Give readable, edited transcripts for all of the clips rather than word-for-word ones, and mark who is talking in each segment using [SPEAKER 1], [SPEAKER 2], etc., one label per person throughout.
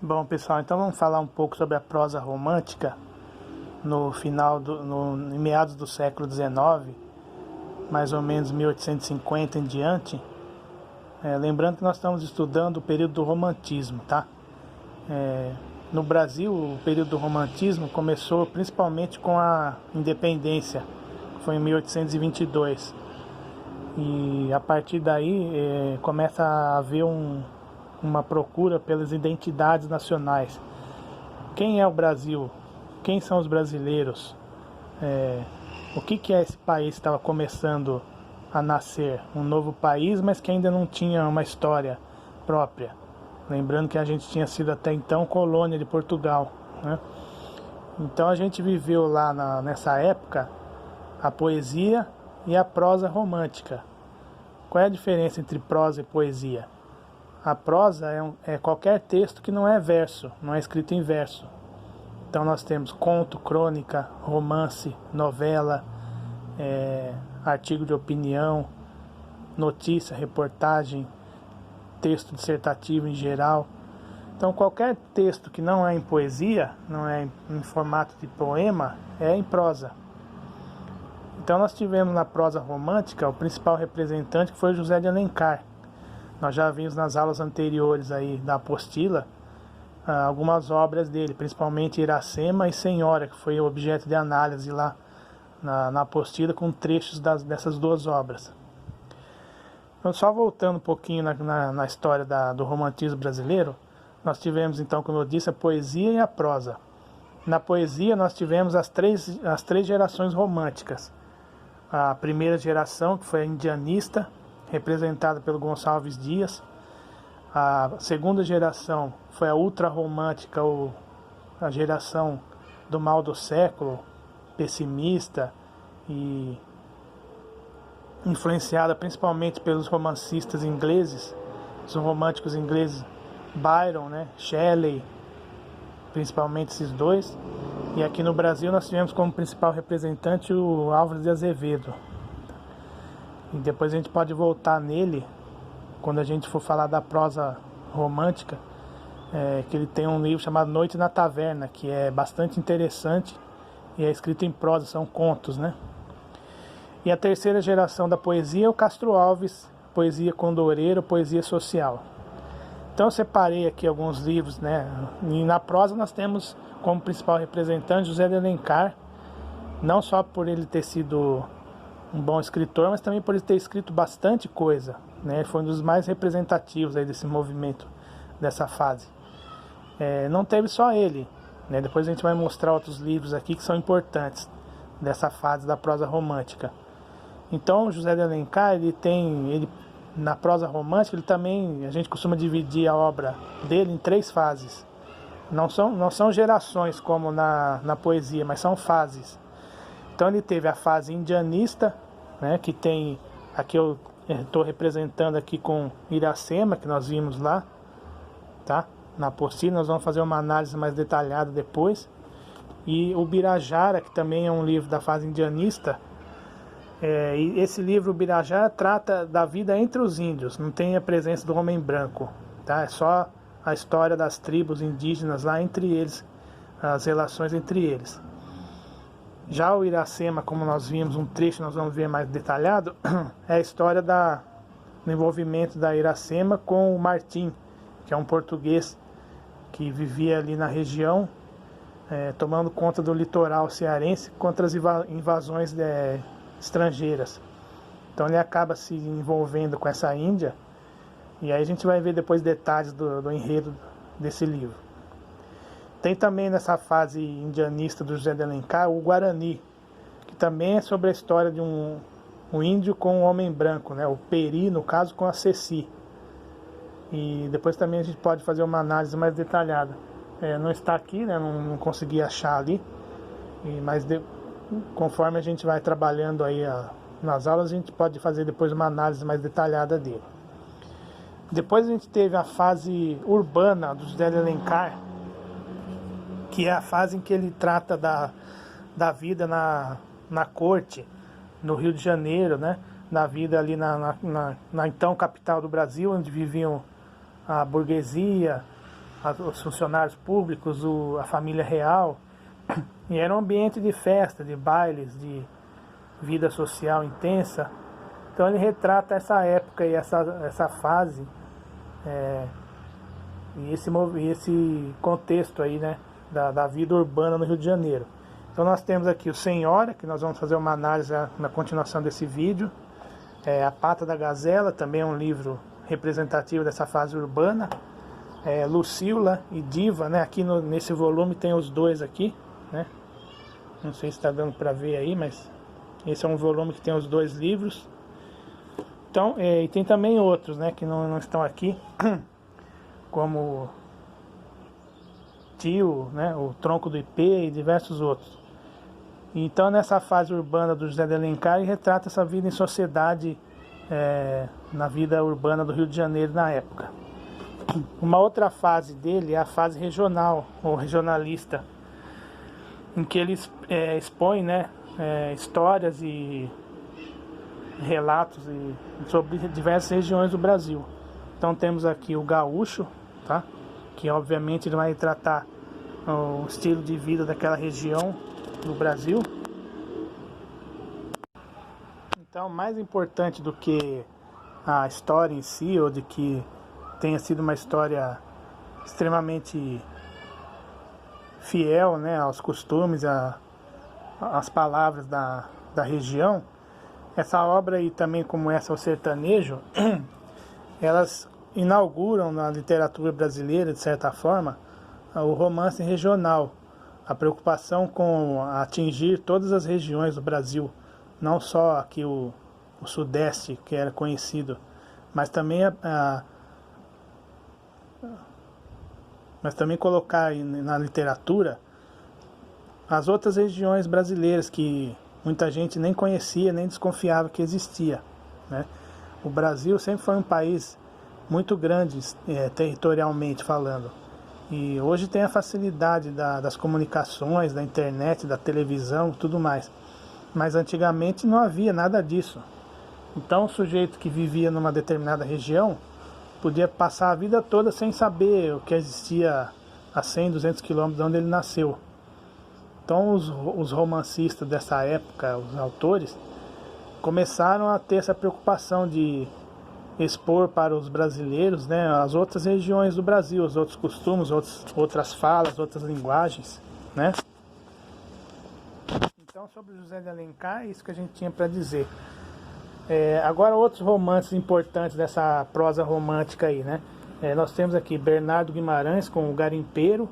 [SPEAKER 1] Bom, pessoal, então vamos falar um pouco sobre a prosa romântica em meados do século XIX, mais ou menos 1850 em diante. Lembrando que nós estamos estudando o período do romantismo, tá? No Brasil, o período do romantismo começou principalmente com a independência, que foi em 1822. E a partir daí começa a haver uma procura pelas identidades nacionais. Quem é o Brasil? Quem são os brasileiros? O que é esse país que estava começando a nascer? Um novo país, mas que ainda não tinha uma história própria. Lembrando que a gente tinha sido até então colônia de Portugal, né? Então a gente viveu lá nessa época a poesia e a prosa romântica. Qual é a diferença entre prosa e poesia? A prosa é qualquer texto que não é verso, não é escrito em verso. Então nós temos conto, crônica, romance, novela, artigo de opinião, notícia, reportagem, texto dissertativo em geral. Então qualquer texto que não é em poesia, não é em formato de poema, é em prosa. Então nós tivemos na prosa romântica o principal representante, que foi José de Alencar. Nós já vimos nas aulas anteriores aí da apostila algumas obras dele, principalmente Iracema e Senhora, que foi objeto de análise lá na apostila, com trechos dessas duas obras. Então, só voltando um pouquinho na história do romantismo brasileiro, nós tivemos então, como eu disse, a poesia e a prosa. Na poesia nós tivemos as três gerações românticas. A primeira geração, que foi a indianista, representada pelo Gonçalves Dias. A segunda geração foi a ultrarromântica, ou a geração do mal do século, pessimista e influenciada principalmente pelos romancistas ingleses, os românticos ingleses, Byron, né, Shelley, principalmente esses dois. E aqui no Brasil nós tivemos como principal representante o Álvares de Azevedo. E depois a gente pode voltar nele, quando a gente for falar da prosa romântica, que ele tem um livro chamado Noite na Taverna, que é bastante interessante e é escrito em prosa, são contos, né? E a terceira geração da poesia é o Castro Alves, poesia condoreira, poesia social. Então eu separei aqui alguns livros, né? E na prosa nós temos como principal representante José de Alencar, não só por ele ter sido um bom escritor, mas também por ele ter escrito bastante coisa, né? Ele foi um dos mais representativos aí desse movimento, dessa fase. Não teve só ele, né? Depois a gente vai mostrar outros livros aqui que são importantes dessa fase da prosa romântica. Então José de Alencar, na prosa romântica, ele também, a gente costuma dividir a obra dele em três fases. Não são gerações como na poesia, mas são fases. Então ele teve a fase indianista, né, que tem, aqui eu estou representando aqui com Iracema, que nós vimos lá, tá? Na apostila, nós vamos fazer uma análise mais detalhada depois. E o Birajara, que também é um livro da fase indianista. E esse livro, o Birajara, trata da vida entre os índios, não tem a presença do homem branco, tá? É só a história das tribos indígenas lá entre eles, as relações entre eles. Já o Iracema, como nós vimos, um trecho nós vamos ver mais detalhado, é a história do envolvimento da Iracema com o Martim, que é um português que vivia ali na região, tomando conta do litoral cearense contra as invasões estrangeiras. Então ele acaba se envolvendo com essa Índia, e aí a gente vai ver depois detalhes do enredo desse livro. Tem também nessa fase indianista do José de Alencar o Guarani, que também é sobre a história de um índio com um homem branco, né? O Peri, no caso, com a Ceci. E depois também a gente pode fazer uma análise mais detalhada. Não está aqui, né? Não consegui achar ali, mas conforme a gente vai trabalhando aí nas aulas, a gente pode fazer depois uma análise mais detalhada dele. Depois a gente teve a fase urbana do José de Alencar, que é a fase em que ele trata da vida na corte, no Rio de Janeiro, né? Da vida ali na então capital do Brasil, onde viviam a burguesia, os funcionários públicos, a família real, e era um ambiente de festa, de bailes, de vida social intensa. Então ele retrata essa época e essa fase e esse contexto aí, né, da vida urbana no Rio de Janeiro. Então nós temos aqui o Senhora, que nós vamos fazer uma análise na continuação desse vídeo. A Pata da Gazela, também é um livro representativo dessa fase urbana. Lucila e Diva, né? Aqui nesse volume tem os dois aqui, né? Não sei se está dando para ver aí, mas esse é um volume que tem os dois livros. Então, e tem também outros, né, que não estão aqui, como Tio, né, o Tronco do Ipê e diversos outros. Então, nessa fase urbana do José de Alencar, ele retrata essa vida em sociedade, na vida urbana do Rio de Janeiro na época. Uma outra fase dele é a fase regional, ou regionalista, em que ele expõe, né, histórias e relatos sobre diversas regiões do Brasil. Então temos aqui o Gaúcho, tá? Que obviamente ele vai tratar o estilo de vida daquela região do Brasil. Então, mais importante do que a história em si, ou de que tenha sido uma história extremamente fiel, né, aos costumes, às palavras da região, essa obra e também como essa, o sertanejo, elas inauguram na literatura brasileira, de certa forma, o romance regional, a preocupação com atingir todas as regiões do Brasil, não só aqui o Sudeste, que era conhecido, mas também colocar na literatura as outras regiões brasileiras que muita gente nem conhecia, nem desconfiava que existia, né? O Brasil sempre foi um país muito grande, territorialmente falando, e hoje tem a facilidade das comunicações, da internet, da televisão, tudo mais, mas antigamente não havia nada disso. Então o sujeito que vivia numa determinada região podia passar a vida toda sem saber o que existia a 100, 200 quilômetros de onde ele nasceu. Então os romancistas dessa época, os autores, começaram a ter essa preocupação de expor para os brasileiros, né, as outras regiões do Brasil, os outros costumes, outras falas, outras linguagens, né? Então, sobre José de Alencar, é isso que a gente tinha para dizer. Agora, outros romances importantes dessa prosa romântica aí, né? Nós temos aqui Bernardo Guimarães com O Garimpeiro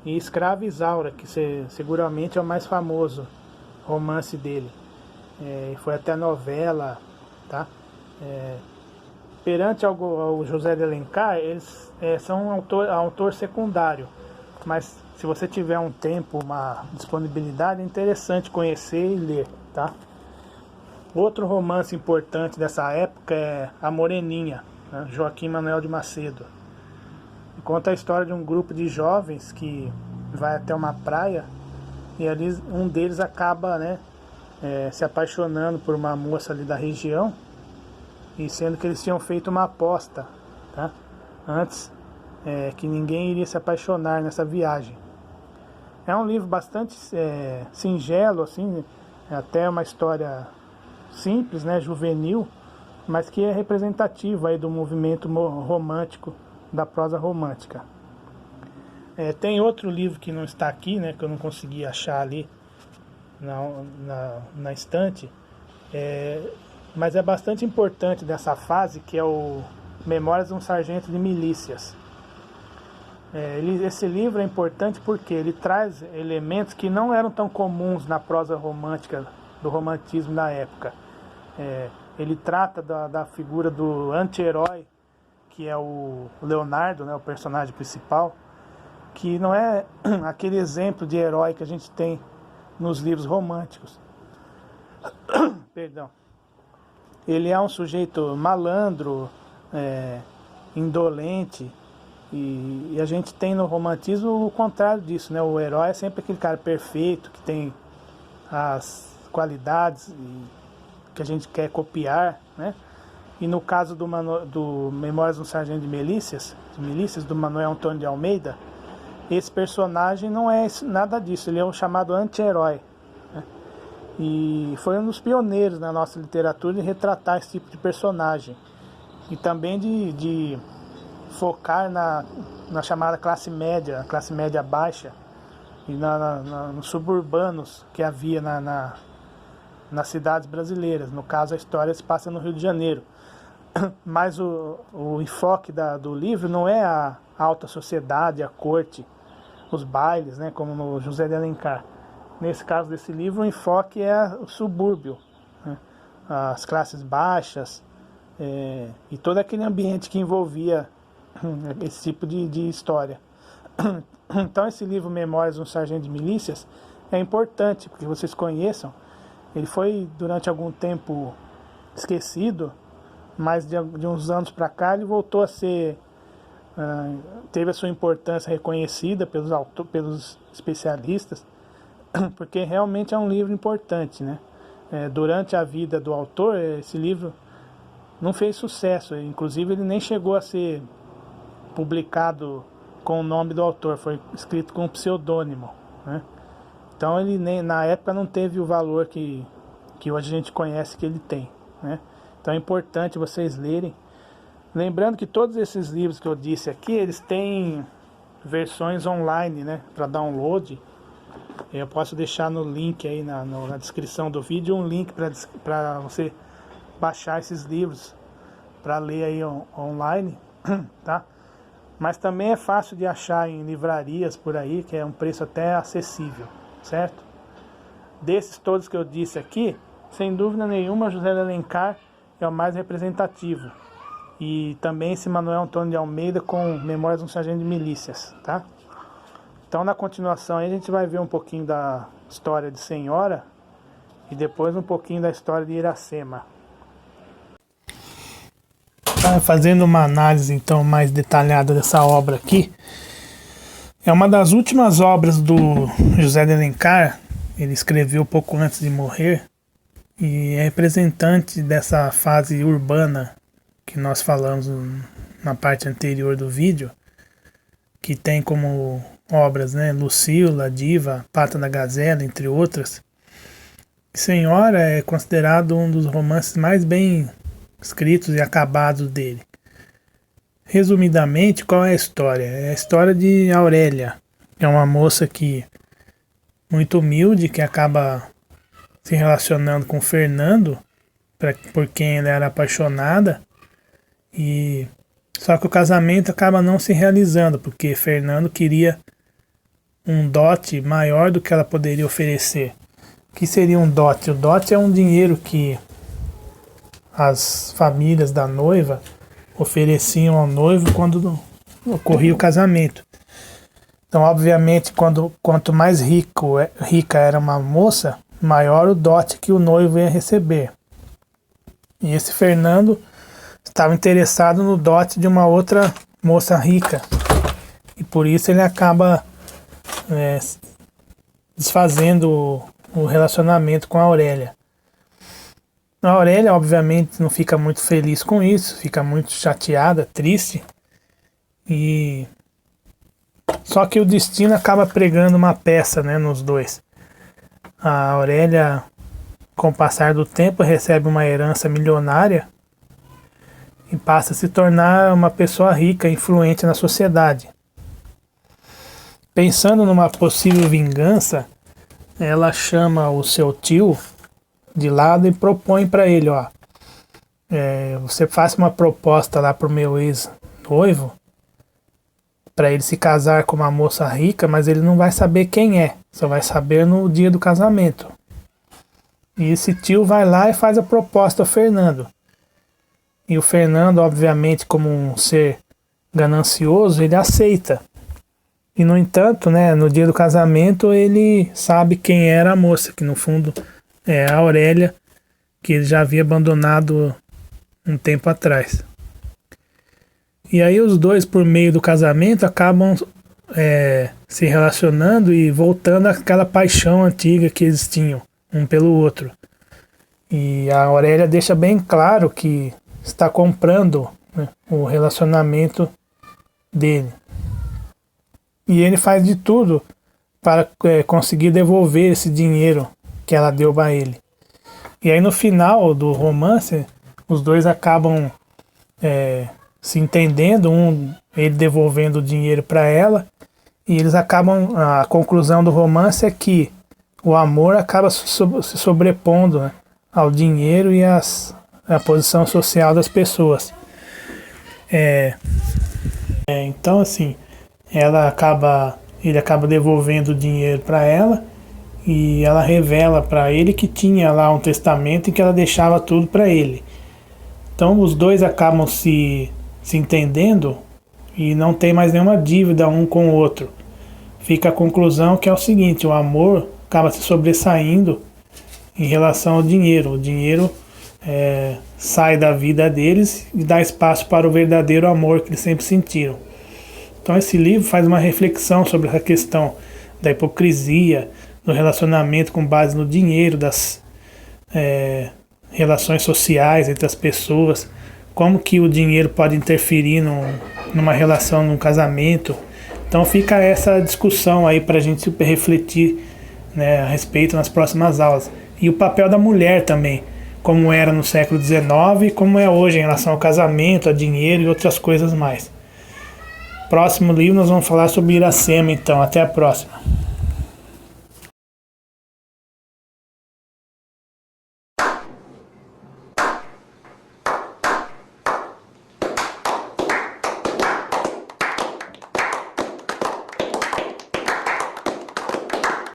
[SPEAKER 1] e Escrava Isaura, que seguramente é o mais famoso romance dele. Foi até novela, tá? Perante ao José de Alencar, eles são autor secundário, mas se você tiver um tempo, uma disponibilidade, é interessante conhecer e ler, tá? Outro romance importante dessa época é A Moreninha, né? Joaquim Manuel de Macedo. Conta a história de um grupo de jovens que vai até uma praia e ali um deles acaba, né, se apaixonando por uma moça ali da região, e sendo que eles tinham feito uma aposta, tá? Antes que ninguém iria se apaixonar nessa viagem. É um livro bastante singelo, assim, até uma história simples, né, juvenil, mas que é representativo aí do movimento romântico, da prosa romântica. Tem outro livro que não está aqui, né, que eu não consegui achar ali na estante, mas é bastante importante dessa fase, que é o Memórias de um Sargento de Milícias. Esse livro é importante porque ele traz elementos que não eram tão comuns na prosa romântica, do romantismo da época. Ele trata da figura do anti-herói, que é o Leonardo, né, o personagem principal, que não é aquele exemplo de herói que a gente tem nos livros românticos. Perdão. Ele é um sujeito malandro, indolente, e a gente tem no romantismo o contrário disso, né? O herói é sempre aquele cara perfeito, que tem as qualidades que a gente quer copiar, né? E no caso do Memórias de um Sargento de Milícias, do Manuel Antônio de Almeida, esse personagem não é nada disso, ele é um chamado anti-herói, né? E foi um dos pioneiros na nossa literatura de retratar esse tipo de personagem. E também de focar na chamada classe média, a classe média baixa, e nos suburbanos que havia nas cidades brasileiras. No caso, a história se passa no Rio de Janeiro. Mas o enfoque do livro não é a alta sociedade, a corte, os bailes, né, como no José de Alencar. Nesse caso desse livro, o enfoque é o subúrbio, né, as classes baixas, e todo aquele ambiente que envolvia esse tipo de história. Então esse livro Memórias de um Sargento de Milícias é importante, porque vocês conheçam. Ele foi durante algum tempo esquecido, mas de uns anos para cá ele voltou a ser, teve a sua importância reconhecida pelos especialistas, porque realmente é um livro importante, né? Durante a vida do autor, esse livro não fez sucesso, inclusive ele nem chegou a ser publicado com o nome do autor, foi escrito com um pseudônimo, né? Então ele na época não teve o valor que hoje a gente conhece que ele tem, né? Então é importante vocês lerem. Lembrando que todos esses livros que eu disse aqui, eles têm versões online, né, para download. Eu posso deixar no link aí na descrição do vídeo um link para você baixar esses livros para ler aí online, tá? Mas também é fácil de achar em livrarias por aí, que é um preço até acessível, certo? Desses todos que eu disse aqui, sem dúvida nenhuma, José de Alencar é o mais representativo. E também esse Manuel Antônio de Almeida com Memórias de um Sargento de Milícias, tá? Então na continuação aí a gente vai ver um pouquinho da história de Senhora e depois um pouquinho da história de Iracema. Fazendo uma análise então mais detalhada dessa obra aqui, é uma das últimas obras do José de Alencar. Ele escreveu pouco antes de morrer e é representante dessa fase urbana que nós falamos na parte anterior do vídeo, que tem como obras, né, Lucila, Diva, Pata da Gazela, entre outras. Senhora é considerado um dos romances mais bem escritos e acabados dele. Resumidamente, qual é a história? É a história de Aurélia, que é uma moça muito humilde, que acaba se relacionando com Fernando, por quem ela era apaixonada, só que o casamento acaba não se realizando, porque Fernando queria um dote maior do que ela poderia oferecer. O que seria um dote? O dote é um dinheiro que as famílias da noiva ofereciam ao noivo quando ocorria o casamento. Então, obviamente, quanto mais rica era uma moça, maior o dote que o noivo ia receber. E esse Fernando estava interessado no dote de uma outra moça rica. E por isso ele acaba desfazendo o relacionamento com a Aurélia. A Aurélia, obviamente, não fica muito feliz com isso, fica muito chateada, triste. Só que o destino acaba pregando uma peça, né, nos dois. A Aurélia, com o passar do tempo, recebe uma herança milionária e passa a se tornar uma pessoa rica e influente na sociedade. Pensando numa possível vingança, ela chama o seu tio de lado e propõe para ele, você faz uma proposta lá pro meu ex-noivo para ele se casar com uma moça rica, mas ele não vai saber quem é, só vai saber no dia do casamento. E esse tio vai lá e faz a proposta ao Fernando. E o Fernando, obviamente, como um ser ganancioso, ele aceita. E no entanto, né, no dia do casamento, ele sabe quem era a moça, que no fundo é a Aurélia, que ele já havia abandonado um tempo atrás. E aí os dois, por meio do casamento, acabam se relacionando e voltando àquela paixão antiga que eles tinham, um pelo outro. E a Aurélia deixa bem claro que está comprando, né, o relacionamento dele. E ele faz de tudo para conseguir devolver esse dinheiro que ela deu para ele. E aí no final do romance, os dois acabam se entendendo, ele devolvendo o dinheiro para ela, e eles acabam, a conclusão do romance é que o amor acaba se sobrepondo, né, ao dinheiro e a posição social das pessoas. Então assim, ele acaba devolvendo o dinheiro para ela, e ela revela para ele que tinha lá um testamento em que ela deixava tudo para ele. Então os dois acabam se entendendo e não tem mais nenhuma dívida um com o outro. Fica a conclusão que é o seguinte: o amor acaba se sobressaindo em relação ao dinheiro. O dinheiro sai da vida deles e dá espaço para o verdadeiro amor que eles sempre sentiram. Então esse livro faz uma reflexão sobre essa questão da hipocrisia, do relacionamento com base no dinheiro, das relações sociais entre as pessoas, como que o dinheiro pode interferir numa relação, num casamento. Então fica essa discussão aí para a gente refletir, né, a respeito nas próximas aulas. E o papel da mulher também, como era no século XIX e como é hoje em relação ao casamento, a dinheiro e outras coisas mais. Próximo livro nós vamos falar sobre Iracema, então. Até a próxima.